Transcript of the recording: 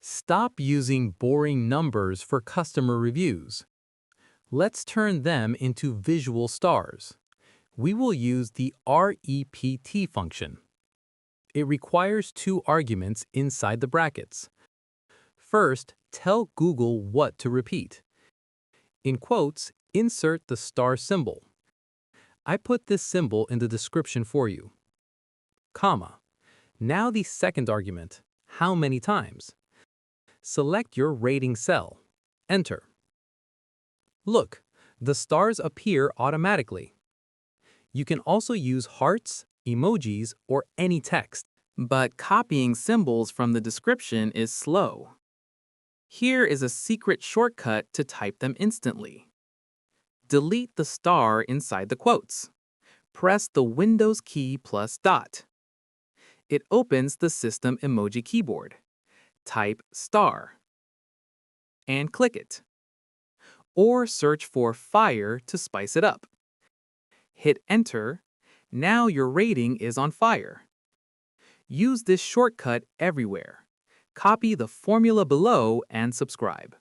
Stop using boring numbers for customer reviews. Let's turn them into visual stars. We will use the REPT function. It requires two arguments inside the brackets. First, tell Google what to repeat. In quotes, insert the star symbol. I put this symbol in the description for you. Comma. Now the second argument, how many times? Select your rating cell. Enter. Look, the stars appear automatically. You can also use hearts, emojis, or any text. But copying symbols from the description is slow. Here is a secret shortcut to type them instantly. Delete the star inside the quotes. Press the Windows key plus dot. It opens the system emoji keyboard. Type star and click it. Or search for fire to spice it up. Hit enter. Now your rating is on fire. Use this shortcut everywhere. Copy the formula below and subscribe.